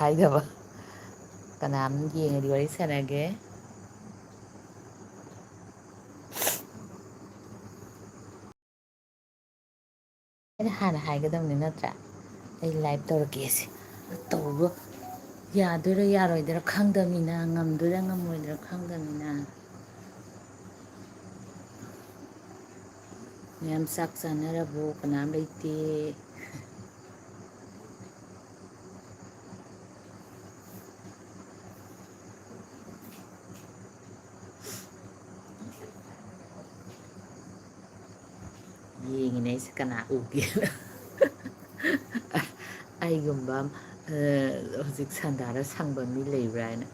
ꯍꯥꯏꯗꯕ ꯀꯅꯥꯝ ꯌꯦꯡꯉꯗꯤ ꯋꯥꯔꯤ ꯁꯥꯟꯅꯒꯦ ꯑꯩꯅ ꯍꯥꯟꯅ ꯍꯥꯏꯒꯗꯕꯅꯤ ꯅꯠꯇ꯭ꯔꯥ ꯑꯩ ꯂꯥꯏꯚ ꯇꯧꯔꯛꯀꯦꯁꯦ ꯇꯧꯕ ꯌꯥꯗꯣꯏꯔꯥ ꯌꯥꯔꯣꯏꯗꯣꯏꯔꯥ ꯈꯪꯗꯕꯅꯤꯅ ꯉꯝꯗꯣꯏꯔꯥ ꯉꯝꯃꯣꯏꯗꯣꯏꯔꯥ ꯈꯪꯗꯕꯅꯤꯅ ꯃꯌꯥꯝ ꯆꯥꯛ ꯆꯥꯅꯔꯕꯣ ꯀꯅꯥꯝ ꯂꯩꯇꯦ ꯌꯦꯡꯉꯤꯅꯦ ꯑꯩꯁꯦ ꯀꯅꯥ ꯎꯒꯦꯅ ꯑꯩꯒꯨꯝꯕ ꯍꯧꯖꯤꯛ ꯁꯟꯗꯥꯅ ꯁꯪꯕ ꯃꯤ ꯂꯩꯕ꯭ꯔꯥ ꯍꯥꯏꯅ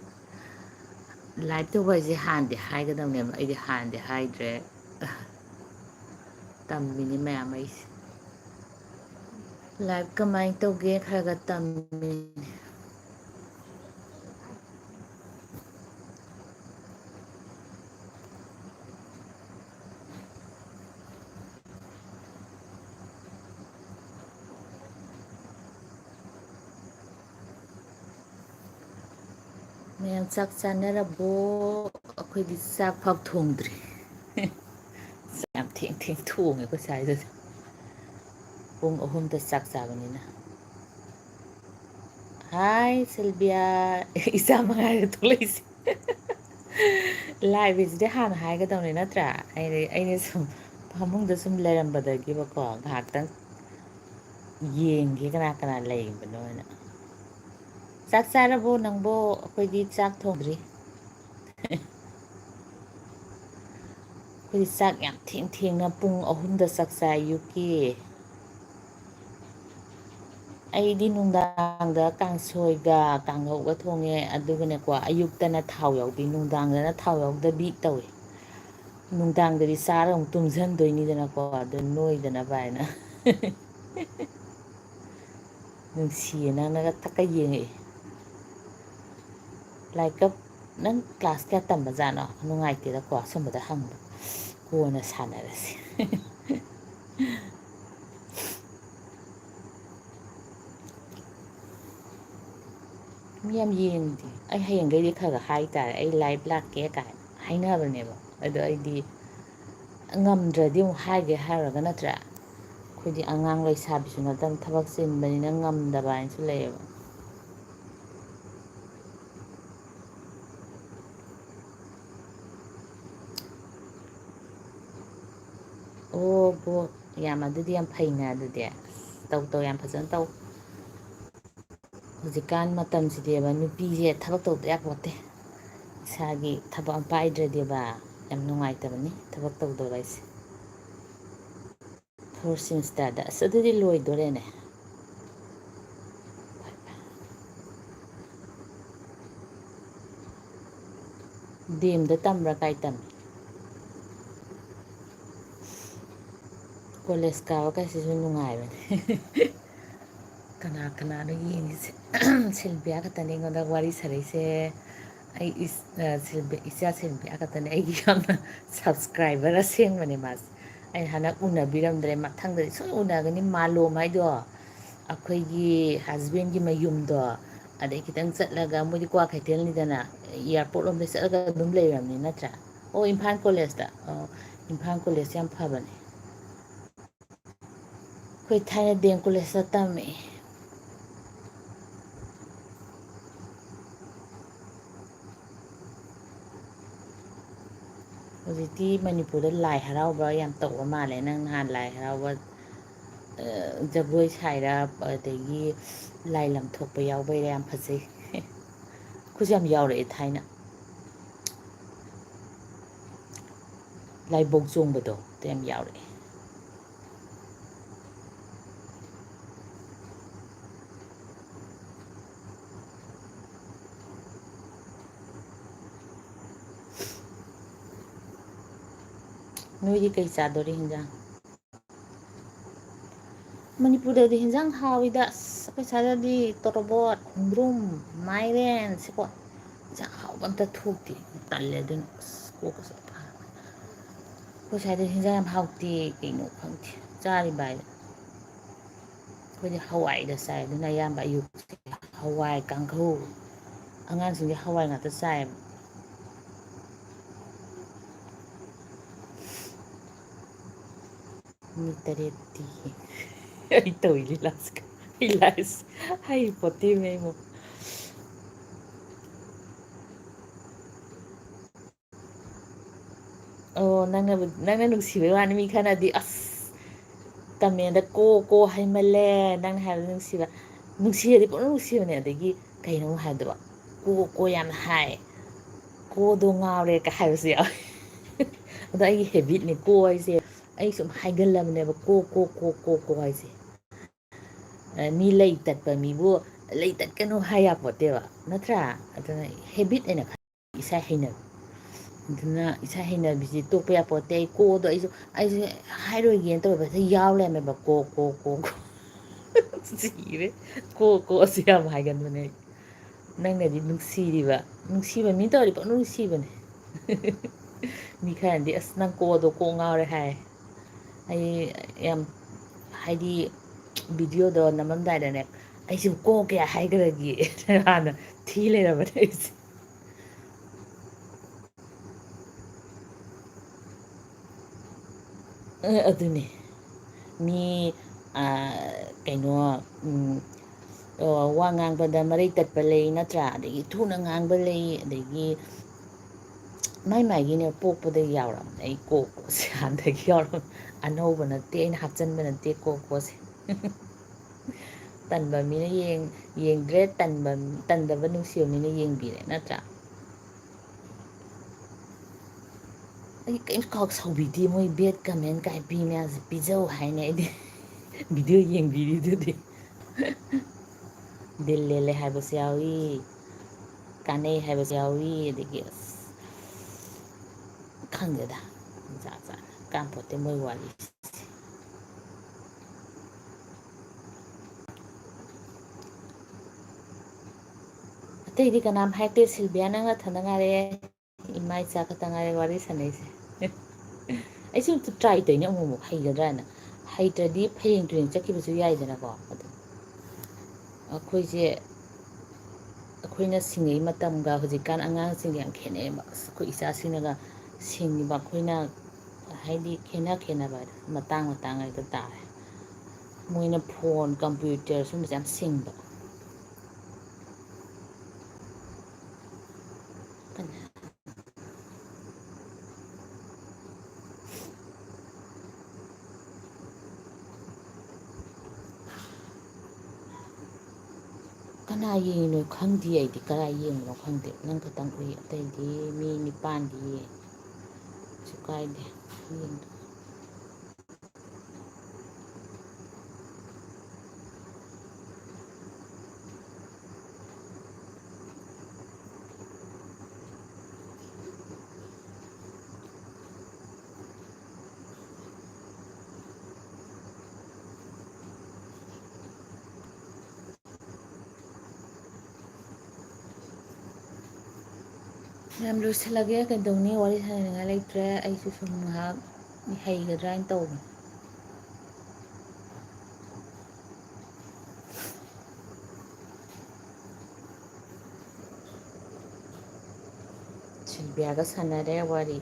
ꯂꯥꯏꯚ ꯇꯧꯕ ꯍꯥꯏꯁꯦ ꯍꯥꯟꯅꯗꯤ ꯍꯥꯏꯒꯗꯕꯅꯦꯕ ꯑꯩꯗꯤ ꯍꯥꯟꯅꯗꯤ ꯍꯥꯏꯗ꯭ꯔꯦ ꯇꯝꯃꯤꯅꯤ ꯃꯌꯥꯝ ꯑꯩꯁꯦ ꯂꯥꯏꯚ ꯀꯃꯥꯏꯅ ꯇꯧꯒꯦ ꯈꯔ ꯈꯔ ꯇꯝꯃꯤ ꯃꯌꯥꯝ ꯆꯥꯛ ꯆꯥꯅꯔꯕꯣ ꯑꯩꯈꯣꯏꯗꯤ ꯆꯥꯛ ꯐꯥꯎ ꯊꯣꯡꯗ꯭ꯔꯤ ꯌꯥꯝ ꯊꯦꯡ ꯊꯦꯡ ꯊꯣꯡꯉꯦ ꯑꯩꯈꯣꯏ ꯁ꯭ꯋꯥꯏꯗꯗꯤ ꯄꯨꯡ 3ꯗ ꯆꯥꯛ ꯆꯥꯕꯅꯤꯅ ꯍꯥꯏ ꯁꯤꯜꯕꯤꯌꯥ ꯏꯆꯥ ꯃꯉꯥꯏꯔꯦ ꯊꯣꯛꯂꯛꯏꯁꯦ ꯂꯥꯏꯚꯁꯤꯗꯤ ꯍꯥꯟꯅ ꯍꯥꯏꯒꯗꯧꯅꯤ ꯅꯠꯇ꯭ꯔꯥ ꯑꯩꯅ ꯁꯨꯝ ꯐꯃꯨꯡꯗ ꯁꯨꯝ ꯂꯩꯔꯝꯕꯗꯒꯤꯕꯀꯣ ꯉꯥꯏꯍꯥꯛꯇꯪ ꯌꯦꯡꯒꯦ ꯀꯅꯥ ꯀꯅꯥ ꯂꯩꯕꯅꯣꯅ ꯆꯥꯛ ꯆꯥꯔꯕꯣ ꯅꯪꯕꯣ ꯑꯩꯈꯣꯏꯗꯤ ꯆꯥꯛ ꯊꯣꯡꯗ꯭ꯔꯤ ꯑꯩꯈꯣꯏꯗꯤ ꯆꯥꯛ ꯌꯥꯝ ꯊꯦꯡ ꯊꯦꯡꯅ ꯄꯨꯡ 3ꯗ ꯆꯥꯛ ꯆꯥꯏ ꯑꯌꯨꯛꯀꯤ ꯑꯩꯗꯤ ꯅꯨꯡꯗꯥꯡꯗ ꯀꯥꯡꯁꯣꯏꯒ ꯀꯥꯡꯍꯧꯒ ꯊꯣꯡꯉꯦ ꯑꯗꯨꯒꯅꯦꯀꯣ ꯑꯌꯨꯛꯇꯅ ꯊꯥꯎ ꯌꯥꯎꯕꯤ ꯅꯨꯡꯗꯥꯡꯗꯅ ꯊꯥꯎ ꯌꯥꯎꯗꯕꯤ ꯇꯧꯏ ꯅꯨꯡꯗꯥꯡꯗꯗꯤ ꯆꯥꯔ ꯑꯃꯨꯛ ꯇꯨꯝꯁꯤꯟꯗꯣꯏꯅꯤꯗꯅꯀꯣ ꯑꯗꯨ ꯅꯣꯏꯗꯅꯕ ꯍꯥꯏꯅ ꯅꯨꯡꯁꯤꯌꯦ ꯅꯪꯅꯒ ꯊꯛꯀ ꯌꯦꯡꯉꯛꯏ ꯂꯥꯏꯔꯤꯛ ꯀꯞ ꯅꯪ ꯀ꯭ꯂꯥꯁ ꯀꯌꯥ ꯇꯝꯕꯖꯥꯠꯅꯣ ꯅꯨꯡꯉꯥꯏꯇꯦꯗꯀꯣ ꯁꯨꯝꯕꯗ ꯍꯪꯕ ꯀꯣꯟꯅ ꯁꯥꯟꯅꯔꯁꯤ ꯃꯤ ꯌꯥꯝ ꯌꯦꯡꯗꯦ ꯑꯩ ꯍꯌꯦꯡꯈꯩꯗꯤ ꯈꯔ ꯈꯔ ꯍꯥꯏꯇꯥꯔꯦ ꯑꯩ ꯂꯥꯏꯚ ꯂꯥꯛꯀꯦ ꯀꯥꯏꯅ ꯍꯥꯏꯅꯕꯅꯦꯕ ꯑꯗꯣ ꯑꯩꯗꯤ ꯉꯝꯗ꯭ꯔꯗꯤ ꯑꯃꯨꯛ ꯍꯥꯏꯒꯦ ꯍꯥꯏꯔꯨꯔꯒ ꯅꯠꯇ꯭ꯔꯥ ꯑꯩꯈꯣꯏꯗꯤ ꯑꯉꯥꯡ ꯂꯩꯁꯥꯕꯤꯁꯨ ꯅꯠꯇꯅ ꯊꯕꯛ ꯆꯤꯟꯕꯅꯤꯅ ꯉꯝꯗꯕ ꯍꯥꯏꯅꯁꯨ ꯂꯩꯌꯦꯕ ꯑꯣ ꯕꯣ ꯌꯥꯝ ꯑꯗꯨꯗꯤ ꯌꯥꯝ ꯐꯩꯅꯦ ꯑꯗꯨꯗꯤ ꯇꯧ ꯇꯧ ꯌꯥꯝ ꯐꯖꯅ ꯇꯧ ꯍꯧꯖꯤꯛꯀꯥꯟ ꯃꯇꯝꯁꯤꯗꯤꯕ ꯅꯨꯄꯤꯁꯦ ꯊꯕꯛ ꯇꯧꯗ ꯌꯥꯄꯣꯠꯇꯦ ꯏꯁꯥꯒꯤ ꯊꯕꯛ ꯑꯃ ꯄꯥꯏꯗ꯭ꯔꯗꯤꯕ ꯌꯥꯝ ꯅꯨꯡꯉꯥꯏꯇꯕꯅꯤ ꯊꯕꯛ ꯇꯧꯗꯕ ꯍꯥꯏꯁꯦ 4th ꯁꯦꯃꯤꯁꯇꯔꯗ ꯑꯁ ꯑꯗꯨꯗꯤ ꯂꯣꯏꯗꯣꯔꯦꯅꯦ ꯗꯤ. ꯑꯦꯝ. ꯗ ꯇꯝꯕ꯭ꯔꯥ ꯀꯥꯏ ꯇꯝꯃꯤ ꯀꯣꯂꯦꯖ ꯀꯥꯕ ꯀꯥꯏꯁꯤꯁꯨ ꯅꯨꯡꯉꯥꯏꯕꯅꯤ ꯀꯅꯥ ꯀꯅꯥꯅꯣ ꯌꯦꯡꯉꯤꯁꯦ ꯁꯤꯜꯕꯤꯌꯥ ꯈꯛꯇꯅꯤ ꯑꯩꯉꯣꯟꯗ ꯋꯥꯔꯤ ꯁꯥꯔꯩꯁꯦ ꯑꯩ ꯏꯆꯥ ꯁꯤꯟꯕꯤꯌꯥ ꯈꯛꯇꯅꯦ ꯑꯩꯒꯤ ꯌꯥꯝꯅ ꯁꯕꯁꯀ꯭ꯔꯥꯏꯕꯔ ꯑꯁꯦꯡꯕꯅꯦ ꯃꯥꯁꯦ ꯑꯩꯅ ꯍꯟꯗꯛ ꯎꯅꯕꯤꯔꯝꯗ꯭ꯔꯦ ꯃꯊꯪꯗꯗꯤ ꯁꯣꯏ ꯎꯅꯒꯅꯤ ꯃꯥꯂꯣꯝ ꯍꯥꯏꯗꯣ ꯑꯩꯈꯣꯏꯒꯤ ꯍꯁꯕꯦꯟꯒꯤ ꯃꯌꯨꯝꯗꯣ ꯑꯗꯩ ꯈꯤꯇꯪ ꯆꯠꯂꯒ ꯃꯣꯏꯗꯤ ꯀ꯭ꯋꯥꯀꯩꯊꯦꯜꯅꯤꯗꯅ ꯏꯌꯥꯔꯄꯣꯔꯠ ꯂꯣꯝꯗ ꯆꯠꯂꯒ ꯑꯗꯨꯝ ꯂꯩꯔꯕꯅꯤ ꯅꯠꯇ꯭ꯔꯥ ꯑꯣ ꯏꯝꯐꯥꯜ ꯀꯣꯂꯦꯖꯇ ꯑꯣ ꯏꯝꯐꯥꯜ ꯀꯣꯂꯦꯖ ꯌꯥꯝ ꯐꯕꯅꯦ ꯑꯩꯈꯣꯏ ꯊꯥꯏꯅ ꯗꯤ. ꯑꯦꯝ. ꯀꯣꯂꯦꯖꯇ ꯇꯝꯃꯛꯑꯦ ꯍꯧꯖꯤꯛꯇꯤ ꯃꯅꯤꯄꯨꯔꯗ ꯂꯥꯏ ꯍꯔꯥꯎꯕ ꯌꯥꯝ ꯇꯧꯕ ꯃꯥꯜꯂꯦ ꯅꯪ ꯅꯍꯥꯟ ꯂꯥꯏ ꯍꯔꯥꯎꯕ ꯖꯒꯣꯏ ꯁꯥꯏꯔ ꯑꯗꯒꯤ ꯂꯥꯏ ꯂꯝ ꯊꯣꯛꯄ ꯌꯥꯎꯕꯩꯔꯥ ꯌꯥꯝ ꯐꯖꯩ ꯑꯩꯈꯣꯏꯁꯨ ꯌꯥꯝ ꯌꯥꯎꯔꯛꯑꯦ ꯊꯥꯏꯅ ꯂꯥꯏꯕꯧ ꯆꯣꯡꯕꯗꯣ ꯑꯗꯨ ꯌꯥꯝ ꯌꯥꯎꯔꯛꯑꯦ ꯅꯣꯏꯗꯤ ꯀꯩ ꯆꯥꯗꯣꯔꯤ ꯍꯤꯟꯖꯥꯡ ꯃꯅꯤꯄꯨꯔꯗꯗꯤ ꯍꯤꯟꯖꯥꯡ ꯍꯥꯎꯋꯤꯗ ꯑꯁ ꯑꯩꯈꯣꯏ ꯁ꯭ꯋꯥꯏꯗꯗꯤ ꯇꯣꯔꯣꯕꯣꯠ ꯈꯣꯡꯗ꯭ꯔꯨꯝ ꯃꯥꯏꯔꯦꯟ ꯁꯤꯀꯣ ꯌꯦꯟꯖꯥꯡ ꯍꯥꯎꯕ ꯑꯝꯇ ꯊꯣꯛꯇꯦ ꯇꯜꯂꯦ ꯑꯗꯨꯅ ꯑꯁ ꯀꯣꯛꯀꯁꯦ ꯑꯩꯈꯣꯏ ꯁ꯭ꯋꯥꯏꯗ ꯍꯤꯟꯖꯥꯡ ꯌꯥꯝ ꯍꯥꯎꯇꯦ ꯀꯩꯅꯣ ꯈꯪꯗꯦ ꯆꯥꯔꯤꯕ ꯍꯥꯏꯗ ꯑꯩꯈꯣꯏꯗꯤ ꯍꯋꯥꯏꯗ ꯆꯥꯏ ꯑꯗꯨꯅ ꯑꯌꯥꯝꯕ ꯑꯌꯨꯛ ꯍꯋꯥꯏ ꯀꯥꯡꯘꯧ ꯑꯉꯥꯡꯁꯤꯡꯁꯦ ꯍꯋꯥꯏ ꯉꯥꯛꯇ ꯆꯥꯏꯌꯦꯕ ꯃꯤ ꯇꯔꯦꯠꯇꯤ ꯑꯩ ꯇꯧꯏ ꯂꯤꯂꯥꯁꯦ ꯍꯩꯄꯣꯠꯇꯦꯃꯤ ꯑꯩꯕꯨ ꯑꯣ ꯅꯪꯅ ꯅꯨꯡꯁꯤꯕꯩ ꯋꯥꯅꯤ ꯃꯤ ꯈꯔꯅꯗꯤ ꯑꯁ ꯀꯃꯦꯟꯗ ꯀꯣ ꯍꯩꯃꯜꯂꯦ ꯅꯪꯅ ꯍꯥꯏꯕꯗ ꯅꯨꯡꯁꯤꯕ ꯅꯨꯡꯁꯤꯔꯗꯤ ꯄꯨꯛꯅꯨꯡ ꯅꯨꯡꯁꯤꯕꯅꯦ ꯑꯗꯒꯤ ꯀꯩꯅꯣ ꯍꯥꯏꯗꯕ ꯀꯣ ꯌꯥꯝꯅ ꯍꯥꯏ ꯀꯣꯗꯣ ꯉꯥꯎꯔꯦꯒ ꯍꯥꯏꯕꯁꯨ ꯌꯥꯎꯋꯦ ꯑꯗꯣ ꯑꯩꯒꯤ ꯍꯦꯕꯤꯠꯅꯦ ꯀꯣ ꯍꯥꯏꯁꯦ ꯑꯩ ꯁꯨꯝ ꯍꯥꯏꯒꯜꯂꯕꯅꯦꯕ ꯀꯣ ꯍꯥꯏꯁꯦ ꯃꯤ ꯂꯩ ꯇꯠꯄ ꯃꯤꯕꯨ ꯂꯩ ꯇꯠꯀꯅꯨ ꯍꯥꯏ ꯌꯥꯄꯣꯠꯇꯦꯕ ꯅꯠꯇ꯭ꯔꯥ ꯑꯗꯨꯅ ꯍꯦꯕꯤꯠ ꯑꯩꯅ ꯏꯁꯥ ꯍꯩꯅꯕꯤ ꯑꯗꯨꯅ ꯏꯁꯥ ꯍꯩꯅꯕꯤꯁꯤ ꯇꯣꯛꯄ ꯌꯥꯄꯣꯠꯇꯦ ꯑꯩ ꯀꯣꯗꯣ ꯑꯩꯁꯦ ꯍꯥꯏꯔꯣꯏꯒꯦꯅ ꯇꯧꯕꯁꯦ ꯌꯥꯎ ꯂꯩꯔꯝꯃꯦꯕ ꯀꯣ ꯁꯤꯔꯦ ꯀꯣ ꯑꯁꯤ ꯌꯥꯝ ꯍꯥꯏꯒꯟꯕꯅꯦ ꯑꯩ ꯅꯪꯅꯗꯤ ꯅꯨꯡꯁꯤꯕ ꯃꯤ ꯇꯧꯔꯗꯤ ꯄꯪꯅꯨꯡ ꯅꯨꯡꯁꯤꯕꯅꯦ ꯃꯤ ꯈꯔꯗꯤ ꯑꯁ ꯅꯪ ꯀꯣꯗꯣ ꯀꯣꯛ ꯉꯥꯎꯔꯦ ꯍꯥꯏ ꯑꯩ ꯌꯥꯝ ꯍꯥꯏꯗꯤ ꯚꯤꯗꯤꯑꯣꯗꯣ ꯅꯝꯃꯝꯗꯥꯏꯗꯅꯦ ꯑꯩꯁꯤꯕꯨ ꯀꯣ ꯀꯌꯥ ꯍꯥꯏꯈ꯭ꯔꯒꯦ ꯍꯥꯟꯅ ꯊꯤ ꯂꯩꯔꯕꯅꯦ ꯑꯩꯁꯦ ꯑꯗꯨꯅꯦ ꯃꯤ ꯀꯩꯅꯣ ꯋꯥ ꯉꯥꯡꯕꯗ ꯃꯔꯩ ꯇꯠꯄ ꯂꯩ ꯅꯠꯇ꯭ꯔꯥ ꯑꯗꯒꯤ ꯊꯨꯅ ꯉꯥꯡꯕ ꯂꯩ ꯑꯗꯒꯤ ꯃꯥꯏꯒꯤꯅꯦ ꯄꯣꯛꯄꯗ ꯌꯥꯎꯔꯕꯅꯦ ꯑꯩ ꯀꯣꯁꯦ ꯍꯥꯟꯅꯗꯒꯤ ꯌꯥꯎꯔꯕ ꯑꯅꯧꯕ ꯅꯠꯇꯦ ꯑꯩꯅ ꯍꯥꯞꯆꯤꯟꯕ ꯅꯠꯇꯦ ꯀꯣꯁꯦ ꯇꯟꯕ ꯃꯤꯅ ꯌꯦꯡꯗ꯭ꯔꯦ ꯇꯟꯗꯕ ꯅꯨꯡꯁꯤꯕ ꯃꯤꯅ ꯌꯦꯡꯕꯤꯔꯦ ꯅꯠꯇ꯭ꯔꯥ ꯑꯩ ꯀꯔꯤꯝ ꯁꯥꯎꯕꯤꯗꯦ ꯃꯣꯏ ꯕꯦꯠ ꯀꯃꯦꯟ ꯀꯥꯏ ꯄꯤ ꯃꯌꯥꯝꯁꯦ ꯄꯤꯖꯧ ꯍꯥꯏꯅ ꯑꯩꯗꯤ ꯚꯤꯗꯤꯑꯣ ꯌꯦꯡꯕꯤꯔꯤꯗꯨꯗꯤ ꯗꯤꯜ ꯂꯦꯜꯂꯦ ꯍꯥꯏꯕꯁꯨ ꯌꯥꯎꯏ ꯀꯥꯟꯅꯩ ꯍꯥꯏꯕꯁꯨ ꯌꯥꯎꯏ ꯑꯗꯒꯤ ꯑꯁ ꯈꯪꯗꯦꯗ ꯖꯥꯠ ꯖꯥꯠ ꯀꯥꯟꯄꯣꯠꯇꯦ ꯃꯣꯏ ꯋꯥꯔꯤ ꯑꯇꯩꯗꯤ ꯀꯅꯥꯝ ꯍꯥꯏꯔꯛꯇꯦ ꯁꯤꯜꯕꯤꯌꯥ ꯅꯪ ꯅꯊꯟꯗ ꯉꯥꯏꯔꯦ ꯏꯃꯥ ꯏꯆꯥ ꯈꯛꯇ ꯉꯥꯏꯔꯦ ꯋꯥꯔꯤ ꯁꯥꯟꯅꯩꯁꯦ ꯑꯩꯁꯨ ꯇ꯭ꯔꯥꯏ ꯇꯧꯔꯤꯅꯦ ꯑꯃꯨꯛ ꯍꯩꯒꯗ꯭ꯔꯥꯅ ꯍꯩꯇ꯭ꯔꯗꯤ ꯐꯌꯦꯡ ꯇꯨꯔꯦꯡ ꯆꯠꯈꯤꯕꯁꯨ ꯌꯥꯏꯗꯅꯀꯣ ꯑꯗꯨ ꯑꯩꯈꯣꯏꯁꯦ ꯑꯩꯈꯣꯏꯅ ꯁꯤꯡꯉꯤꯉꯩ ꯃꯇꯝꯒ ꯍꯧꯖꯤꯛꯀꯥꯟ ꯑꯉꯥꯡꯁꯤꯡꯒ ꯌꯥꯝ ꯈꯦꯠꯅꯩꯑꯕ ꯑꯩꯈꯣꯏ ꯏꯆꯥꯁꯤꯡꯅꯒ ꯁꯤꯡꯉꯤꯕ ꯑꯩꯈꯣꯏꯅ ꯍꯥꯏꯗꯤ ꯈꯦꯠꯅꯕ ꯍꯥꯏꯗꯣ ꯃꯇꯥꯡ ꯍꯥꯏꯗꯣ ꯇꯥꯔꯦ ꯃꯣꯏꯅ ꯐꯣꯟ ꯀꯝꯄ꯭ꯌꯨꯇꯔ ꯁꯨꯝꯕꯁꯦ ꯌꯥꯝ ꯁꯤꯡꯕ ꯀꯅꯥ ꯌꯦꯡꯉꯤꯅꯣ ꯈꯪꯗꯦ ꯑꯩꯗꯤ ꯀꯗꯥꯏ ꯌꯦꯡꯕꯅꯣ ꯈꯪꯗꯦ ꯅꯪ ꯈꯛꯇꯪ ꯎꯏ ꯑꯇꯩꯗꯤ ꯃꯤ ꯅꯤꯄꯥꯟꯗꯤ ꯌꯦꯡꯉꯤ ꯀꯩꯁꯨ ꯀꯥꯏꯗꯦ ꯌꯦꯡꯗ ꯌꯥꯝ ꯂꯣꯏꯁꯤꯜꯂꯒꯦ ꯀꯩꯗꯧꯅꯤ ꯋꯥꯔꯤ ꯁꯥꯟꯅꯅꯤꯡꯉꯥꯏ ꯂꯩꯇ꯭ꯔꯦ ꯑꯩꯁꯨ ꯁꯨꯝ ꯉꯥꯏꯍꯥꯛ ꯍꯩꯒꯗ꯭ꯔꯥꯅ ꯇꯧꯕꯅꯤ ꯁꯤꯜꯕꯤꯌꯥꯒ ꯁꯥꯟꯅꯔꯦ ꯋꯥꯔꯤ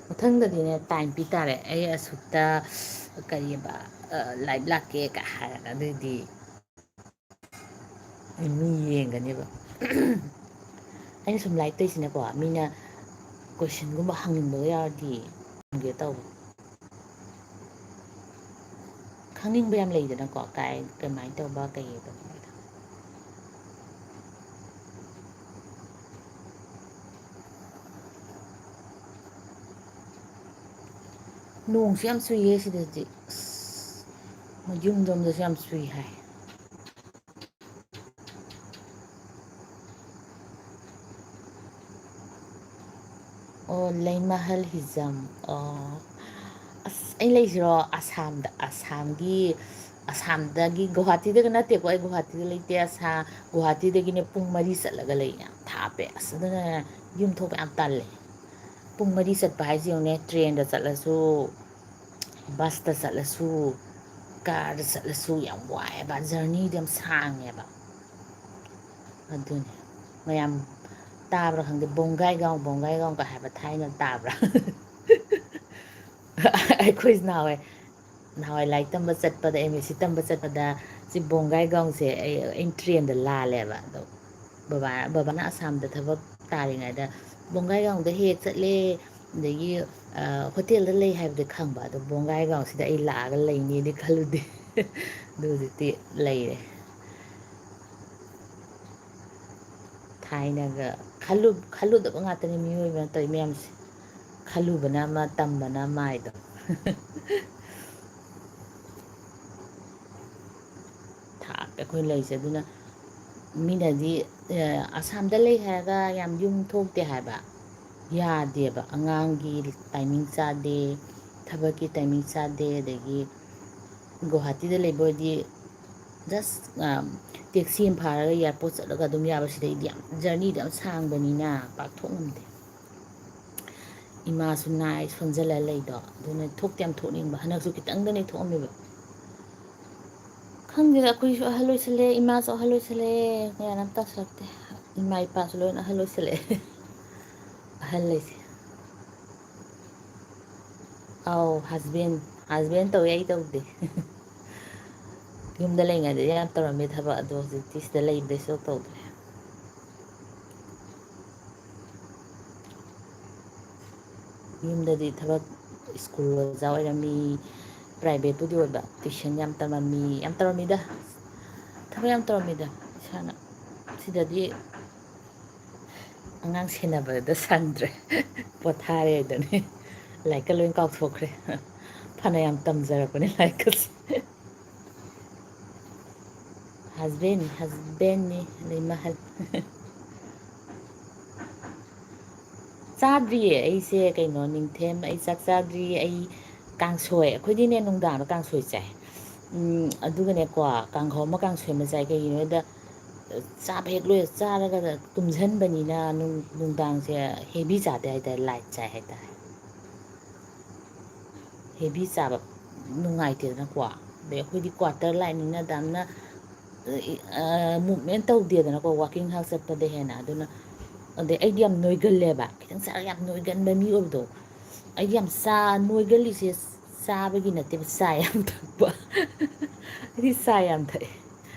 ꯃꯊꯪꯗꯗꯤꯅꯦ ꯇꯥꯏꯝ ꯄꯤ ꯇꯥꯔꯦ ꯑꯩ ꯑꯁꯨꯛꯇ ꯀꯔꯤꯑꯕ ꯂꯥꯏꯚ ꯂꯥꯛꯀꯦꯒ ꯍꯥꯏꯔꯒ ꯑꯗꯨꯑꯣꯏꯗꯤ ꯃꯤ ꯌꯦꯡꯒꯅꯦꯕ ꯑꯩꯅ ꯁꯨꯝ ꯂꯥꯏꯛ ꯇꯧꯔꯤꯁꯤꯅꯀꯣ ꯃꯤꯅ ꯀꯣꯏꯁꯟꯒꯨꯝꯕ ꯍꯪꯅꯤꯡꯕꯒ ꯌꯥꯎꯔꯗꯤ ꯍꯪꯒꯦ ꯇꯧꯕ ꯈꯪꯅꯤꯡꯕ ꯌꯥꯝ ꯂꯩꯗꯅꯀꯣ ꯀꯃꯥꯏꯅ ꯇꯧꯕ ꯀꯩ ꯇꯧꯕꯗ ꯅꯣꯡꯁꯨ ꯌꯥꯝ ꯆꯨꯏꯌꯦ ꯁꯤꯗꯗꯤ ꯑꯁ ꯌꯨꯝꯂꯣꯝꯗꯁꯨ ꯌꯥꯝ ꯆꯨꯏ ꯍꯥꯏ ꯑꯣ ꯂꯩꯃꯍꯜ ꯍꯤꯖꯝ ꯑꯣ ꯑꯁ ꯑꯩ ꯂꯩꯁꯤꯔꯣ ꯑꯁꯥꯝꯗꯒꯤ ꯒꯧꯍꯥꯇꯤꯗꯒ ꯅꯠꯇꯦꯀꯣ ꯑꯩ ꯒꯨꯍꯥꯇꯤꯗ ꯂꯩꯇꯦ ꯒꯨꯍꯥꯇꯤꯗꯒꯤꯅꯦ ꯄꯨꯡ 4 ꯆꯠꯂꯒ ꯂꯩ ꯌꯥꯝ ꯊꯥꯞꯄꯦ ꯑꯁ ꯑꯗꯨꯅ ꯌꯨꯝ ꯊꯣꯛꯄ ꯌꯥꯝ ꯇꯜꯂꯦ ꯄꯨꯡ 4 ꯆꯠꯄ ꯍꯥꯏꯁꯤ ꯌꯦꯡꯉꯨꯅꯦ ꯇ꯭ꯔꯦꯟꯗ ꯆꯠꯂꯁꯨ ꯕꯁꯇ ꯆꯠꯂꯁꯨ ꯀꯥꯔꯗ ꯆꯠꯂꯁꯨ ꯌꯥꯝ ꯋꯥꯏꯑꯦꯕ ꯖꯔꯅꯤꯗꯣ ꯌꯥꯝ ꯁꯥꯡꯉꯦꯕ ꯑꯗꯨꯅꯤ ꯃꯌꯥꯝ ꯇꯥꯕ꯭ꯔꯥ ꯈꯪꯗꯦ ꯕꯣꯡꯒꯥꯏꯒꯥꯎꯒ ꯍꯥꯏꯕ ꯊꯥꯏꯅ ꯇꯥꯕ꯭ꯔꯥ ꯑꯩꯈꯣꯏ ꯅꯍꯥꯟꯋꯥꯏ ꯂꯥꯏꯔꯤꯛ ꯇꯝꯕ ꯆꯠꯄꯗ ꯑꯦꯝ ꯑꯦꯁ ꯁꯤ ꯇꯝꯕ ꯆꯠꯄꯗ ꯁꯤ ꯕꯣꯡꯒꯥꯏꯒꯥꯎꯁꯦ ꯑꯩꯅ ꯇ꯭ꯔꯦꯟꯗ ꯂꯥꯜꯂꯦꯕ ꯑꯗꯣ ꯕꯕꯥꯅ ꯑꯁꯥꯝꯗ ꯊꯕꯛ ꯇꯥꯔꯤꯉꯩꯗ ꯕꯣꯡꯒꯥꯏꯒꯥꯎꯗ ꯍꯦꯛ ꯆꯠꯂꯦ ꯑꯗꯒꯤ ꯍꯣꯇꯦꯜꯗ ꯂꯩ ꯍꯥꯏꯕꯗꯤ ꯈꯪꯕ ꯑꯗꯣ ꯕꯣꯡꯒꯥꯏꯒꯥꯎꯁꯤꯗ ꯑꯩ ꯂꯥꯛꯑꯒ ꯂꯩꯅꯤꯗꯤ ꯈꯜꯂꯨꯗꯦ ꯑꯗꯨ ꯍꯧꯖꯤꯛꯇꯤ ꯂꯩꯔꯦ ꯊꯥꯏꯅꯒ ꯈꯜꯂꯨꯗꯕ ꯉꯥꯛꯇꯅꯤ ꯃꯤꯑꯣꯏꯕꯅ ꯇꯧꯔꯤ ꯃꯌꯥꯝꯁꯦ ꯈꯜꯂꯨꯕꯅ ꯑꯃ ꯇꯝꯕꯅ ꯑꯃ ꯍꯥꯏꯗꯣ ꯊꯥꯛꯇ ꯑꯩꯈꯣꯏ ꯂꯩꯁꯦ ꯑꯗꯨꯅ ꯃꯤꯅꯗꯤ ꯑꯁꯥꯝꯗ ꯂꯩ ꯍꯥꯏꯔꯒ ꯌꯥꯝ ꯌꯨꯝ ꯊꯣꯛꯇꯦ ꯍꯥꯏꯕ ꯌꯥꯗꯦꯕ ꯑꯉꯥꯡꯒꯤ ꯇꯥꯏꯃꯤꯡ ꯆꯥꯗꯦ ꯊꯕꯛꯀꯤ ꯇꯥꯏꯃꯤꯡ ꯆꯥꯗꯦ ꯑꯗꯒꯤ ꯒꯨꯍꯥꯇꯤꯗ ꯂꯩꯕ ꯑꯣꯏꯗꯤ ꯖꯁ ꯇꯦꯛꯁꯤ ꯑꯃ ꯐꯥꯔꯒ ꯏꯌꯥꯔꯄꯣꯔꯠ ꯆꯠꯂꯒ ꯑꯗꯨꯝ ꯌꯥꯕ ꯁꯤꯗꯩꯗꯤ ꯌꯥꯝ ꯖꯔꯅꯤꯗꯣ ꯌꯥꯝ ꯁꯥꯡꯕꯅꯤꯅ ꯄꯥꯛꯊꯣꯛ ꯉꯝꯗꯦ ꯏꯃꯥꯁꯨ ꯅꯥꯏ ꯁꯣꯟꯖꯜꯂ ꯂꯩꯗꯣ ꯑꯗꯨꯅ ꯊꯣꯛꯇꯤ ꯌꯥꯝ ꯊꯣꯛꯅꯤꯡꯕ ꯍꯟꯗꯛꯁꯨ ꯈꯤꯇꯪꯗꯅꯦ ꯊꯣꯛꯑꯝꯃꯦꯕ ꯈꯪꯗꯦꯗ ꯑꯩꯈꯣꯏꯁꯨ ꯑꯍꯜ ꯑꯣꯏꯁꯜꯂꯦ ꯏꯃꯥꯁꯨ ꯑꯍꯜ ꯑꯣꯏꯁꯜꯂꯛꯑꯦ ꯒ꯭ꯌꯥꯟ ꯑꯝ ꯇꯥꯁꯜꯂꯛꯇꯦ ꯏꯃꯥ ꯏꯄꯥꯁꯨ ꯂꯣꯏꯅ ꯑꯍꯜ ꯑꯣꯏꯁꯜꯂꯛꯑꯦ ꯑꯍꯜ ꯂꯩꯁꯦ ꯑꯥꯎ ꯍꯁꯕꯦꯟ ꯇꯧꯋꯦ ꯑꯩ ꯇꯧꯗꯦ ꯌꯨꯝꯗ ꯂꯩꯉꯩꯗꯗꯤ ꯌꯥꯝ ꯇꯧꯔꯝꯃꯦ ꯊꯕꯛ ꯑꯗꯣ ꯍꯧꯖꯤꯛꯇꯤ ꯁꯤꯗ ꯂꯩꯕꯗꯩ ꯁꯨꯡꯇꯧ ꯇꯧꯗ꯭ꯔꯦ ꯌꯨꯝꯗꯗꯤ ꯊꯕꯛ ꯁ꯭ꯀꯨꯜ ꯑꯣꯖꯥ ꯑꯣꯏꯔꯝꯃꯤ ꯄ꯭ꯔꯥꯏꯚꯦꯠꯄꯨꯗꯤ ꯑꯣꯏꯕ ꯇꯨꯏꯁꯟ ꯌꯥꯝ ꯇꯝꯃꯝꯃꯤ ꯌꯥꯝ ꯇꯧꯔꯝꯃꯤꯗ ꯊꯕꯛ ꯌꯥꯝ ꯇꯧꯔꯝꯃꯤꯗ ꯏꯁꯥꯅ ꯁꯤꯗꯗꯤ ꯑꯉꯥꯡ ꯁꯦꯟꯅꯕꯗ ꯁꯪꯗ꯭ꯔꯦ ꯄꯣꯊꯥꯔꯦ ꯑꯗꯨꯅꯤ ꯂꯥꯏꯔꯤꯛꯀ ꯂꯣꯏ ꯀꯥꯎꯊꯣꯛꯈ꯭ꯔꯦ ꯐꯅ ꯌꯥꯝ ꯇꯝꯖꯔꯛꯄꯅꯦ ꯂꯥꯏꯔꯤꯛꯀꯁꯦ ꯍꯁꯕꯦꯟꯅꯤ ꯑꯗꯩ ꯃꯍꯜ ꯆꯥꯗ꯭ꯔꯤꯌꯦ ꯑꯩꯁꯦ ꯀꯩꯅꯣ ꯅꯤꯡꯊꯦꯝ ꯑꯩ ꯆꯥꯛ ꯆꯥꯗ꯭ꯔꯤꯌꯦ ꯑꯩ ꯀꯥꯡꯁꯣꯏ ꯑꯩꯈꯣꯏꯗꯤꯅꯦ ꯅꯨꯡꯗꯥꯡꯗ ꯀꯥꯡꯁꯣꯏ ꯆꯥꯏ ꯑꯗꯨꯒꯅꯦꯀꯣ ꯀꯥꯡꯍꯧ ꯑꯃ ꯀꯥꯡꯁꯣꯏ ꯑꯃ ꯆꯥꯏ ꯀꯩꯒꯤꯅꯣꯗ ꯆꯥꯕ ꯍꯦꯛ ꯂꯣꯏ ꯆꯥꯔꯒ ꯇꯨꯝꯁꯤꯟꯕꯅꯤꯅ ꯅꯨꯡꯗꯥꯡꯁꯦ ꯍꯦꯚꯤ ꯆꯥꯗꯦ ꯍꯥꯏꯇꯥꯔꯦ ꯂꯥꯏꯠ ꯆꯥꯏ ꯍꯥꯏꯇꯥꯔꯦ ꯍꯦꯚꯤ ꯆꯥꯕ ꯅꯨꯡꯉꯥꯏꯇꯦꯗꯅꯀꯣ ꯑꯗꯩ ꯑꯩꯈꯣꯏꯗꯤ ꯀ꯭ꯋꯥꯇꯔ ꯂꯥꯏꯠꯅꯤꯅ ꯌꯥꯝꯅ ꯃꯨꯞꯃꯦꯟ ꯇꯧꯗꯦꯗꯅꯀꯣ ꯋꯥꯛꯀꯤꯡ ꯉꯥꯏꯍꯥꯛ ꯆꯠꯄꯗ ꯍꯦꯟꯅ ꯑꯗꯨꯅ ꯑꯗꯩ ꯑꯩꯗꯤ ꯌꯥꯝ ꯅꯣꯏꯒꯜꯂꯦꯕ ꯈꯤꯇꯪ ꯆꯥꯔꯒ ꯌꯥꯝ ꯅꯣꯏꯒꯟꯕ ꯃꯤ ꯑꯣꯏꯕꯗꯣ ꯑꯩꯗꯤ ꯌꯥꯝ ꯅꯣꯏꯒꯜꯂꯤꯁꯦ ꯆꯥꯕꯒꯤ ꯅꯠꯇꯦꯕ ꯆꯥ ꯌꯥꯝ ꯊꯛꯄ ꯑꯩꯗꯤ ꯆꯥ ꯌꯥꯝ ꯊꯛꯑꯦ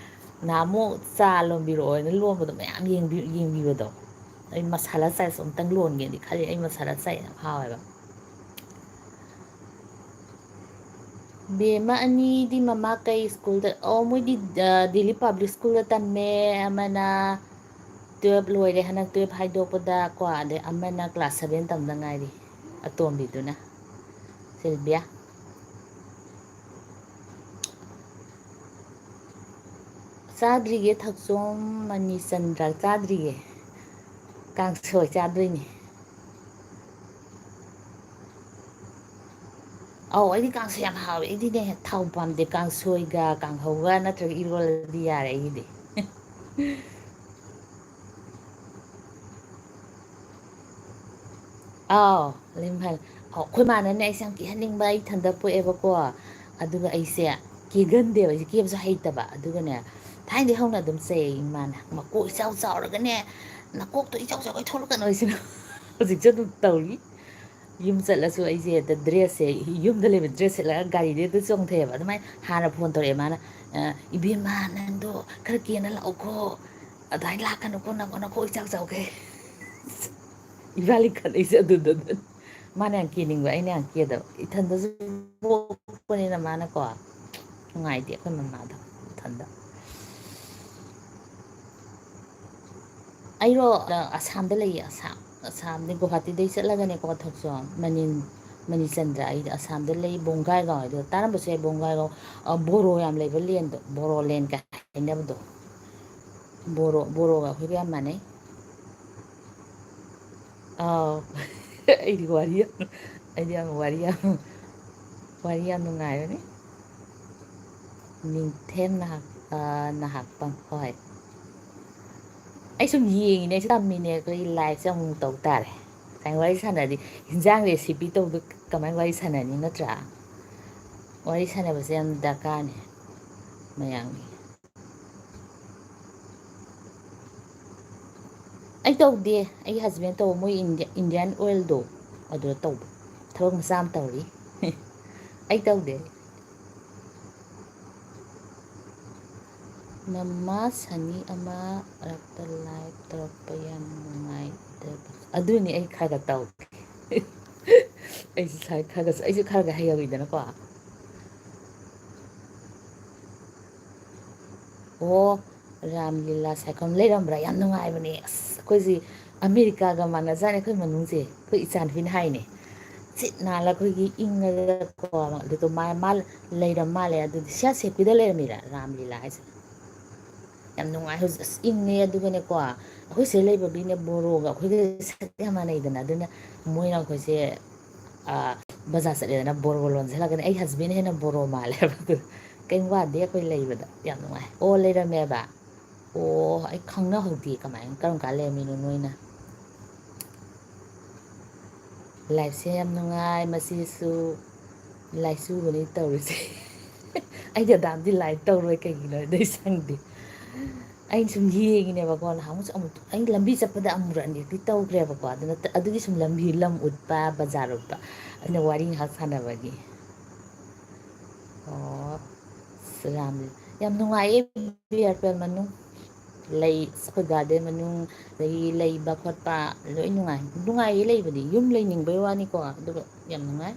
ꯅꯍꯥꯟꯃꯨꯛ ꯆꯥ ꯂꯣꯟꯕꯤꯔꯛꯑꯣꯅ ꯂꯣꯟꯕꯗꯣ ꯃꯌꯥꯝ ꯌꯦꯡꯕꯤꯕꯗꯣ ꯑꯩ ꯃꯁꯥꯂꯥ ꯆꯥꯏꯁꯨ ꯑꯝꯇꯪ ꯂꯣꯟꯒꯦꯅꯗꯤ ꯈꯜꯂꯤ ꯑꯩ ꯃꯁꯥꯂꯥ ꯆꯥꯏ ꯌꯥꯝ ꯍꯥꯎꯋꯦꯕ ꯕꯦꯝꯃ ꯑꯅꯤꯗꯤ ꯃꯃꯥ ꯀꯩ ꯁ꯭ꯀꯨꯜꯗ ꯃꯣꯏꯗꯤ ꯗꯦꯜꯂꯤ ꯄꯥꯕ꯭ꯂꯤꯛ ꯁ꯭ꯀꯨꯜꯗ ꯇꯝꯃꯦ ꯑꯃꯅ ꯇꯨꯌꯦꯜꯞ ꯂꯣꯏꯔꯦ ꯍꯟꯗꯛ ꯇꯨꯌꯦꯜꯞ ꯍꯥꯏꯗꯣꯛꯄꯗ ꯀꯣ ꯑꯗꯩ ꯑꯃꯅ ꯀ꯭ꯂꯥꯁ 7 ꯇꯝꯗ ꯉꯥꯏꯔꯤ ꯑꯇꯣꯝꯕꯤꯗꯨꯅ ꯁꯤꯜꯕꯤꯌꯥ ꯆꯥꯗ꯭ꯔꯤꯌꯦ ꯊꯛꯆꯣꯝ ꯃꯅꯤꯆꯟꯗ꯭ꯔ ꯆꯥꯗ꯭ꯔꯤꯌꯦ ꯀꯥꯡꯁꯣꯏ ꯆꯥꯗꯣꯏꯅꯤ ꯑꯧ ꯑꯩꯗꯤ ꯀꯥꯡꯁꯣꯏ ꯌꯥꯝ ꯍꯥꯎꯋꯦ ꯑꯩꯗꯤꯅꯦ ꯊꯥꯎ ꯄꯥꯝꯗꯦ ꯀꯥꯡꯁꯣꯏꯒ ꯀꯥꯡꯍꯧꯒ ꯅꯠꯇ꯭ꯔꯒ ꯏꯔꯣꯜꯂꯗꯤ ꯌꯥꯔꯦ ꯑꯩꯒꯤꯗꯤ ꯑꯥꯎ ꯑꯩꯈꯣꯏ ꯃꯥꯅꯅꯦ ꯑꯩꯁꯦ ꯌꯥꯝ ꯀꯤꯍꯟꯅꯤꯡꯕ ꯑꯩ ꯏꯊꯟꯗ ꯄꯣꯛꯑꯦꯕꯀꯣ ꯑꯗꯨꯒ ꯑꯩꯁꯦ ꯀꯦꯒꯟꯗꯦꯕ ꯑꯩꯁꯦ ꯀꯦꯕꯁꯨ ꯍꯩꯇꯕ ꯑꯗꯨꯒꯅꯦ ꯊꯥꯏꯅꯗꯩ ꯍꯧꯅ ꯑꯗꯨꯝ ꯆꯩ ꯏꯃꯥꯅ ꯃꯀꯣꯛ ꯏꯆꯥꯎ ꯆꯥꯎꯔꯒꯅꯦ ꯅꯀꯣꯛꯇꯣ ꯏꯆꯥꯎ ꯆꯥꯎꯒꯩ ꯊꯣꯛꯂꯛꯀꯅꯣ ꯍꯥꯏꯁꯤꯅ ꯍꯧꯖꯤꯛꯁꯨ ꯑꯗꯨꯝ ꯇꯧꯔꯤ ꯌꯨꯝ ꯆꯠꯂꯁꯨ ꯑꯩꯁꯦ ꯗ꯭ꯔꯦꯁꯁꯦ ꯌꯨꯝꯗ ꯂꯩꯕ ꯗ꯭ꯔꯦꯁ ꯁꯦꯠꯂꯒ ꯒꯥꯔꯤꯗ ꯍꯦꯛꯇ ꯆꯣꯡꯊꯩꯑꯕ ꯑꯗꯨꯃꯥꯏꯅ ꯍꯥꯟꯅ ꯐꯣꯟ ꯇꯧꯔꯛꯑꯦ ꯃꯥꯅ ꯏꯕꯦꯝꯃ ꯅꯪꯗꯣ ꯈꯔ ꯀꯦꯅ ꯂꯥꯛꯑꯣꯀꯣ ꯑꯗꯨꯃꯥꯏꯅ ꯂꯥꯛꯀꯅꯨꯀꯣ ꯅꯀꯣꯛ ꯏꯆꯥꯎ ꯆꯥꯎꯈꯩ ꯏꯕꯥꯅꯤ ꯈꯠꯅꯩꯁꯦ ꯑꯗꯨꯗꯅꯦ ꯃꯥꯅ ꯌꯥꯝ ꯀꯦꯅꯤꯡꯕ ꯑꯩꯅ ꯌꯥꯝ ꯀꯦꯗꯕ ꯏꯊꯟꯗꯁꯨ ꯄꯣꯛꯄꯅꯤꯅ ꯃꯥꯅꯀꯣ ꯅꯨꯡꯉꯥꯏꯇꯦ ꯑꯩꯈꯣꯏ ꯃꯃꯥꯗꯣ ꯏꯊꯟꯗ ꯑꯩꯔꯣ ꯑꯁꯥꯝꯗ ꯂꯩꯌꯦ ꯑꯁꯥꯝꯗꯤ ꯒꯨꯍꯥꯇꯤꯗꯒꯤ ꯆꯠꯂꯒꯅꯦꯀꯣ ꯊꯣꯛꯆꯣꯝ ꯃꯅꯤꯆꯟꯗ꯭ꯔ ꯑꯩꯗꯤ ꯑꯁꯥꯝꯗ ꯂꯩ ꯕꯣꯡꯒꯥꯏꯒꯥꯎ ꯍꯥꯏꯗꯣ ꯇꯥꯔꯝꯕꯁꯨ ꯌꯥꯏ ꯕꯣꯡꯒꯥꯏꯒꯥꯎ ꯕꯣꯔꯣ ꯌꯥꯝ ꯂꯩꯕ ꯂꯦꯟꯗꯣ ꯕꯣꯔꯣ ꯂꯦꯟꯒ ꯍꯥꯏꯅꯕꯗꯣ ꯕꯣꯔꯣꯒ ꯑꯩꯈꯣꯏꯒ ꯌꯥꯝ ꯃꯥꯟꯅꯩ ꯑꯥꯎ ꯑꯩꯗꯤ ꯋꯥꯔꯤ ꯌꯥꯝ ꯅꯨꯡꯉꯥꯏꯕꯅꯤ ꯅꯤꯡꯊꯦꯝ ꯅꯍꯥꯛꯄꯝ ꯍꯣꯏ ꯑꯩ ꯁꯨꯝ ꯌꯦꯡꯉꯤꯅꯦ ꯑꯩꯁꯨ ꯇꯝꯃꯤꯅꯦ ꯑꯩꯈꯣꯏ ꯂꯥꯏꯐꯁꯦ ꯑꯃꯨꯛ ꯇꯧ ꯇꯥꯔꯦ ꯁꯨꯃꯥꯏꯅ ꯋꯥꯔꯤ ꯁꯥꯟꯅꯔꯗꯤ ꯍꯤꯟꯖꯥꯡ ꯔꯦꯁꯤꯄꯤ ꯇꯧꯕꯗꯣ ꯀꯃꯥꯏꯅ ꯋꯥꯔꯤ ꯁꯥꯟꯅꯅꯤ ꯅꯠꯇ꯭ꯔꯥ ꯋꯥꯔꯤ ꯁꯥꯟꯅꯕꯁꯦ ꯌꯥꯝ ꯗꯔꯀꯥꯔꯅꯦ ꯃꯌꯥꯝꯒꯤ ꯑꯩ ꯇꯧꯗꯦ ꯑꯩꯒꯤ ꯍꯁꯕꯦꯟ ꯇꯧꯕ ꯃꯣꯏ ꯏꯟꯗꯤꯌꯥꯟ ꯑꯣꯏꯜꯗꯣ ꯑꯗꯨꯗ ꯇꯧꯕ ꯊꯕꯛ ꯃꯆꯥ ꯑꯃ ꯇꯧꯔꯤ ꯑꯩ ꯇꯧꯗꯦ ꯃꯃꯥ ꯁꯅꯤ ꯑꯃ ꯃꯔꯛꯇ ꯂꯥꯏꯚ ꯇꯧꯔꯛꯄ ꯌꯥꯝ ꯅꯨꯡꯉꯥꯏꯇꯕ ꯑꯗꯨꯅꯤ ꯑꯩ ꯈꯔ ꯈ ꯇꯧꯒꯦ ꯑꯩꯁꯨ ꯈꯔꯒꯁꯨ ꯑꯩꯁꯨ ꯈꯔ ꯈ ꯍꯩꯍꯧꯋꯤꯗꯅꯀꯣ ꯑꯣ ꯔꯥꯝ ꯂꯤꯂꯥ ꯁꯥꯏꯈꯣꯝ ꯂꯩꯔꯝꯕ꯭ꯔꯥ ꯌꯥꯝ ꯅꯨꯡꯉꯥꯏꯕꯅꯦ ꯑꯁ ꯑꯩꯈꯣꯏꯁꯤ ꯑꯃꯦꯔꯤꯀꯥꯒ ꯃꯥꯟꯅꯖꯥꯠꯅꯤ ꯑꯩꯈꯣꯏ ꯃꯅꯨꯡꯁꯦ ꯑꯩꯈꯣꯏ ꯏꯆꯥꯅꯨꯄꯤꯅ ꯍꯥꯏꯅꯦ ꯁꯤꯠ ꯅꯥꯜꯂ ꯑꯩꯈꯣꯏꯒꯤ ꯏꯪꯉꯒꯀꯣ ꯑꯗꯨꯗꯣ ꯃꯥ ꯂꯩꯔꯝ ꯃꯥꯜꯂꯦ ꯑꯗꯨꯗꯤ ꯁꯤ ꯁꯦꯠꯄꯤꯗ ꯂꯩꯔꯝꯃꯤꯔ ꯔꯥꯝ ꯂꯤꯂꯥ ꯍꯥꯏꯁꯦ ꯌꯥꯝ ꯅꯨꯡꯉꯥꯏ ꯍꯧꯖꯤꯛ ꯑꯁ ꯏꯪꯉꯦ ꯑꯗꯨꯒꯅꯦꯀꯣ ꯑꯩꯈꯣꯏ ꯁꯤꯗ ꯂꯩꯕꯒꯤꯅꯦ ꯕꯣꯔꯣꯒ ꯑꯩꯈꯣꯏꯒ ꯁꯛ ꯌꯥꯝ ꯃꯥꯟꯅꯩꯗꯅ ꯑꯗꯨꯅ ꯃꯣꯏꯅ ꯑꯩꯈꯣꯏꯁꯦ ꯕꯖꯥꯔ ꯆꯠꯂꯦꯗꯅ ꯕꯣꯔꯣ ꯂꯣꯟꯁꯤꯜꯂꯛꯀꯅꯤ ꯑꯩ ꯍꯁꯕꯦꯟ ꯍꯦꯟꯅ ꯕꯣꯔꯣ ꯃꯥꯜꯂꯦꯕ ꯑꯗꯨ ꯀꯩꯝ ꯋꯥꯗꯦ ꯑꯩꯈꯣꯏ ꯂꯩꯕꯗ ꯌꯥꯝ ꯅꯨꯡꯉꯥꯏ ꯑꯣ ꯂꯩꯔꯝꯃꯦꯕ ꯑꯣ ꯑꯩ ꯈꯪꯅꯍꯧꯗꯦ ꯀꯃꯥꯏꯅ ꯀꯔꯝ ꯀꯥꯟ ꯂꯩꯔꯝꯃꯤꯅꯣ ꯅꯣꯏꯅ ꯂꯥꯏꯐꯁꯦ ꯌꯥꯝ ꯅꯨꯡꯉꯥꯏ ꯃꯁꯤꯁꯨ ꯂꯥꯏꯆꯨꯕꯅꯤ ꯇꯧꯔꯤꯁꯦ ꯑꯩꯗꯤ ꯑꯗꯥꯝꯗꯤ ꯂꯥꯏꯛ ꯇꯧꯔꯣꯏ ꯀꯩꯒꯤꯅꯣ ꯑꯗꯩ ꯁꯪꯗꯦ ꯑꯩꯅ ꯁꯨꯝ ꯌꯦꯡꯉꯤꯅꯦꯕꯀꯣ ꯅꯍꯥꯟꯃꯨꯛꯁꯨ ꯑꯃꯨꯛ ꯑꯩꯅ ꯂꯝꯕꯤ ꯆꯠꯄꯗ ꯑꯃꯨꯔꯛ ꯑꯅꯤꯔꯛꯇꯤ ꯇꯧꯈ꯭ꯔꯦꯕꯀꯣ ꯑꯗꯨꯅ ꯑꯗꯨꯒꯤ ꯁꯨꯝ ꯂꯝꯕꯤ ꯂꯝ ꯎꯠꯄ ꯕꯖꯥꯔ ꯎꯠꯄ ꯑꯩꯅ ꯋꯥꯔꯤ ꯉꯥꯏꯍꯥꯛ ꯁꯥꯟꯅꯕꯒꯤ ꯑꯣ ꯔꯥꯝ ꯌꯥꯝ ꯅꯨꯡꯉꯥꯏꯌꯦ ꯕꯤꯑꯥꯔꯄꯦꯜ ꯃꯅꯨꯡ ꯂꯩ ꯑꯩꯈꯣꯏ ꯒꯥꯔꯗꯦꯟ ꯃꯅꯨꯡ ꯑꯗꯒꯤ ꯂꯩꯕ ꯈꯣꯠꯄ ꯂꯣꯏ ꯅꯨꯡꯉꯥꯏ ꯅꯨꯡꯉꯥꯏꯌꯦ ꯂꯩꯕꯗꯤ ꯌꯨꯝ ꯂꯩꯅꯤꯡꯕꯩ ꯋꯥꯅꯤꯀꯣ ꯑꯗꯨꯒ ꯌꯥꯝ ꯅꯨꯡꯉꯥꯏ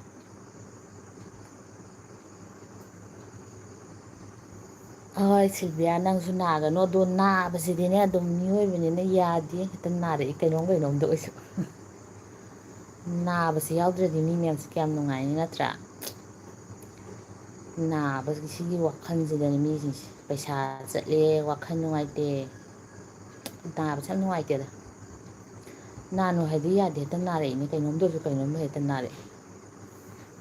ꯍꯣꯏ ꯁꯤꯜꯕꯤꯌꯥ ꯅꯪꯁꯨ ꯅꯥꯒꯅꯨ ꯑꯗꯣ ꯅꯥꯕꯁꯤꯗꯤꯅꯦ ꯑꯗꯨꯝ ꯃꯤꯑꯣꯏꯕꯅꯤꯅ ꯌꯥꯗꯦ ꯍꯦꯛꯇ ꯅꯥꯔꯛꯏ ꯀꯩꯅꯣꯝꯗ ꯑꯣꯏꯁꯨ ꯅꯥꯕꯁꯦ ꯌꯥꯎꯗ꯭ꯔꯗꯤ ꯃꯤ ꯃꯌꯥꯝꯁꯦ ꯀꯌꯥꯝ ꯅꯨꯡꯉꯥꯏꯅꯤ ꯅꯠꯇ꯭ꯔꯥ ꯅꯥꯕꯒꯤ ꯁꯤꯒꯤ ꯋꯥꯈꯜꯁꯤꯗꯅꯤ ꯃꯤꯁꯤꯡꯁꯦ ꯄꯩꯁꯥ ꯆꯠꯂꯦ ꯋꯥꯈꯜ ꯅꯨꯡꯉꯥꯏꯇꯦ ꯅꯥꯕꯁꯦ ꯌꯥꯝ ꯅꯨꯡꯉꯥꯏꯇꯦꯗ ꯅꯥꯅꯨ ꯍꯥꯏꯗꯤ ꯌꯥꯗꯦ ꯍꯦꯛꯇ ꯅꯥꯔꯛꯏꯅꯦ ꯀꯩꯅꯣꯝꯗꯁꯨ ꯀꯩꯅꯣꯝꯗ ꯍꯦꯛꯇ ꯅꯥꯔꯛꯏ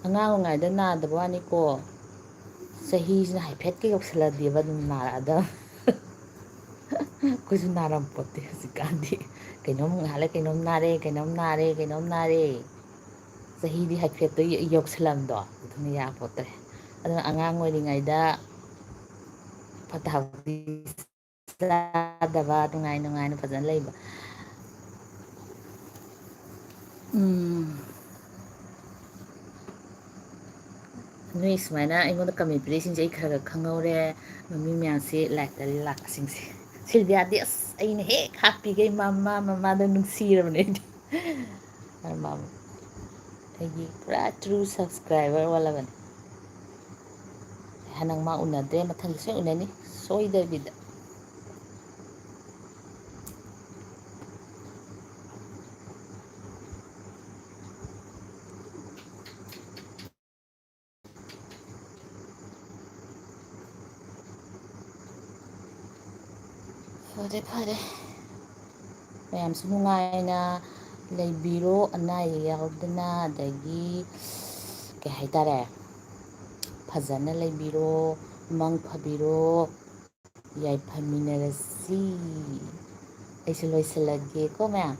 ꯑꯉꯥꯡ ꯑꯣꯏꯔꯤꯉꯩꯗ ꯅꯥꯗꯕ ꯋꯥꯅꯤꯀꯣ ꯆꯍꯤꯁꯤꯅ ꯍꯥꯏꯐꯦꯠꯀ ꯌꯧꯁꯜꯂꯗꯤꯕ ꯑꯗꯨꯝ ꯅꯥꯔꯛꯑꯗ ꯑꯩꯈꯣꯏꯁꯨ ꯅꯥꯔꯝꯄꯣꯠꯇꯦ ꯍꯧꯖꯤꯛꯀꯥꯟꯗꯤ ꯀꯩꯅꯣꯝ ꯉꯥꯜꯂꯦ ꯀꯩꯅꯣꯝ ꯅꯥꯔꯦ ꯀꯩꯅꯣꯝ ꯅꯥꯔꯦ ꯀꯩꯅꯣꯝ ꯅꯥꯔꯦ ꯆꯍꯤꯗꯤ ꯍꯥꯏꯐꯦꯠꯇꯣ ꯌꯧꯁꯜꯂꯝꯗꯣ ꯑꯗꯨꯅ ꯌꯥꯄꯣꯠꯇ꯭ꯔꯦ ꯑꯗꯨꯅ ꯑꯉꯥꯡ ꯑꯣꯏꯔꯤꯉꯩꯗ ꯐꯠꯇ ꯍꯥꯎꯊꯤ ꯆꯥꯗꯕ ꯅꯨꯡꯉꯥꯏ ꯅꯨꯡꯉꯥꯏꯅ ꯐꯖꯅ ꯂꯩꯕ ꯅꯣꯏ ꯁꯨꯃꯥꯏꯅ ꯑꯩꯉꯣꯟꯗ ꯀꯃꯦꯟ ꯄꯤꯔꯛꯏꯁꯤꯡꯁꯦ ꯑꯩ ꯈꯔ ꯈꯔ ꯈꯪꯍꯧꯔꯦ ꯃꯤ ꯃꯌꯥꯝꯁꯤ ꯂꯥꯏꯛꯇ ꯂꯥꯛꯄꯁꯤꯡꯁꯦ ꯁꯤꯜꯕꯤꯌꯥꯗꯤ ꯑꯁ ꯑꯩꯅ ꯍꯦꯛ ꯍꯥꯞꯄꯤꯈꯩ ꯃꯃꯥꯗ ꯅꯨꯡꯁꯤꯔꯕꯅꯦ ꯑꯩꯗꯤ ꯑꯩꯒꯤ ꯄꯨꯔꯥ ꯇ꯭ꯔꯨ ꯁꯕꯁꯀ꯭ꯔꯥꯏꯕꯔ ꯑꯣꯜꯂꯕꯅꯤ ꯍꯟꯗꯛ ꯃꯥ ꯎꯅꯗ꯭ꯔꯦ ꯃꯊꯪꯗ ꯁꯣꯏ ꯎꯅꯅꯤ ꯁꯣꯏꯗꯕꯤꯗ ꯐꯔꯦ ꯐꯔꯦ ꯃꯌꯥꯝꯁꯨ ꯅꯨꯡꯉꯥꯏꯅ ꯂꯩꯕꯤꯔꯣ ꯑꯅꯥ ꯑꯌꯦꯛ ꯌꯥꯎꯗꯅ ꯑꯗꯒꯤ ꯀꯩ ꯍꯥꯏꯇꯥꯔꯦ ꯐꯖꯅ ꯂꯩꯕꯤꯔꯣ ꯃꯪ ꯐꯕꯤꯔꯣ ꯌꯥꯏꯐꯃꯤꯟꯅꯔꯁꯤ ꯑꯩꯁꯨ ꯂꯣꯏꯁꯤꯜꯂꯒꯦꯀꯣ ꯃꯌꯥꯝ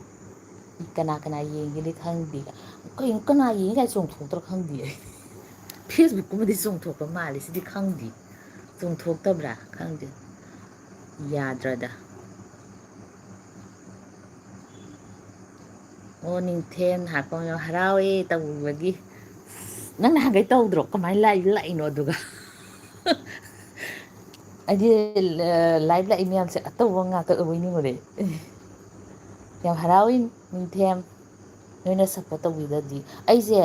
ꯀꯅꯥ ꯀꯅꯥ ꯌꯦꯡꯒꯦꯗꯤ ꯈꯪꯗꯦ ꯀꯩꯅꯣ ꯀꯅꯥ ꯌꯦꯡꯉꯤꯒꯥꯏ ꯆꯣꯡꯊꯣꯛꯇ꯭ꯔꯥ ꯈꯪꯗꯦ ꯑꯩ ꯐꯦꯁꯕꯨꯛꯀꯨꯝꯕꯗꯤ ꯆꯣꯡꯊꯣꯛꯄ ꯃꯥꯜꯂꯦ ꯁꯤꯗꯤ ꯈꯪꯗꯦ ꯆꯣꯡꯊꯣꯛꯇꯕ꯭ꯔꯥ ꯈꯪꯗꯦ ꯌꯥꯗ꯭ꯔꯗ ꯑꯣ ꯅꯤꯡꯊꯦꯝ ꯍꯥꯞꯄ ꯍꯔꯥꯎꯋꯦ ꯇꯧꯕꯤꯕꯒꯤ ꯅꯪ ꯅꯍꯥꯟꯒꯩ ꯇꯧꯗ꯭ꯔꯣ ꯀꯃꯥꯏꯅ ꯂꯥꯛꯏꯅꯣ ꯑꯗꯨꯒ ꯑꯩꯗꯤ ꯂꯥꯏꯚ ꯂꯥꯛꯏ ꯃꯌꯥꯝꯁꯦ ꯑꯇꯧꯕ ꯉꯥꯛꯇ ꯑꯣꯏꯕꯣꯏ ꯅꯤꯡꯉꯨꯔꯦ ꯌꯥꯝ ꯍꯔꯥꯎꯏ ꯅꯤꯡꯊꯦꯝ ꯅꯣꯏꯅ ꯁꯞꯄꯣꯔꯠ ꯇꯧꯕꯤꯗꯗꯤ ꯑꯩꯁꯦ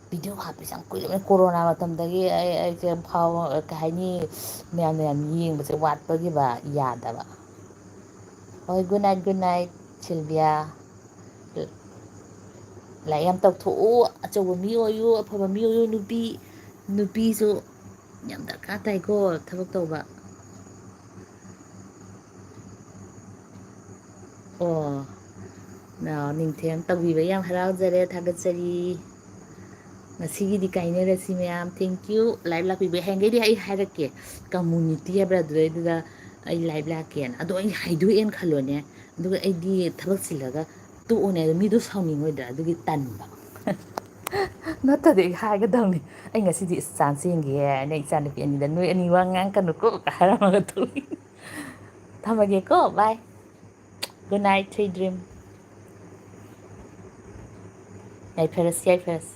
ꯚꯤꯗꯤꯑꯣ ꯍꯥꯞꯄꯁꯦ ꯌꯥꯝ ꯀꯨꯏꯔꯕꯅꯤ ꯀꯣꯔꯣꯅꯥ ꯃꯇꯝꯗꯒꯤ ꯑꯩꯁꯦ ꯐꯥꯎ ꯀꯩ ꯍꯥꯏꯅꯤ ꯃꯌꯥꯝ ꯌꯦꯡꯕꯁꯦ ꯋꯥꯠꯄꯒꯤꯕ ꯌꯥꯗꯕ ꯍꯣꯏ ꯒꯨꯗ ꯅꯥꯏꯠ ꯁꯤꯜꯕꯤꯌꯥ ꯂꯥꯏꯔꯤꯛ ꯌꯥꯝ ꯇꯧꯊꯣꯛꯎ ꯑꯆꯧꯕ ꯃꯤ ꯑꯣꯏꯌꯨ ꯑꯐꯕ ꯃꯤ ꯑꯣꯏꯌꯨ ꯅꯨꯄꯤꯁꯨ ꯌꯥꯝ ꯗꯔꯀꯥꯔ ꯇꯥꯏꯀꯣ ꯊꯕꯛ ꯇꯧꯕ ꯑꯣ ꯅꯤꯡꯊꯦꯝ ꯇꯧꯕꯤꯕ ꯌꯥꯝ ꯍꯔꯥꯎꯖꯔꯦ ꯊꯥꯒꯠꯆꯔꯤ ꯉꯁꯤꯒꯤꯗꯤ ꯀꯥꯏꯅꯔꯁꯤ ꯃꯌꯥꯝ ꯊꯦꯡꯀ꯭ꯌꯨ ꯂꯥꯏꯚ ꯂꯥꯛꯄꯤꯕ ꯍꯌꯦꯡꯒꯩꯗꯤ ꯑꯩ ꯍꯥꯏꯔꯛꯀꯦ ꯀꯝꯃꯨꯅꯤꯇꯤ ꯍꯥꯏꯕ꯭ꯔꯥ ꯑꯗꯨꯗꯩꯗꯨꯗ ꯑꯩ ꯂꯥꯏꯚ ꯂꯥꯛꯀꯦꯅ ꯑꯗꯣ ꯑꯩ ꯍꯥꯏꯗꯣꯛꯑꯦꯅ ꯈꯜꯂꯣꯅꯦ ꯑꯗꯨꯒ ꯑꯩꯗꯤ ꯊꯕꯛ ꯆꯤꯜꯂꯒ ꯇꯣꯛꯑꯣꯅꯦ ꯑꯗꯣ ꯃꯤꯗꯣ ꯁꯥꯎꯅꯤꯡꯉꯣꯏꯗ꯭ꯔꯥ ꯑꯗꯨꯒꯤ ꯇꯟꯕ ꯅꯠꯇꯗꯤ ꯑꯩ ꯍꯥꯏꯒꯗꯧꯅꯤ ꯑꯩ ꯉꯁꯤꯗꯤ ꯆꯥꯟꯁ ꯌꯦꯡꯒꯦ ꯍꯥꯏꯅ ꯏꯆꯥꯅꯨꯄꯤ ꯑꯅꯤꯗ ꯅꯣꯏ ꯑꯅꯤ ꯋꯥ ꯉꯥꯡꯀꯅꯨꯀꯣ ꯍꯥꯏꯔꯝꯃꯒ ꯊꯣꯛꯏ ꯊꯝꯃꯒꯦꯀꯣ bye good night sweet dream ꯌꯥꯏꯐꯔꯁꯤ ꯌꯥꯏꯐꯔꯁꯤ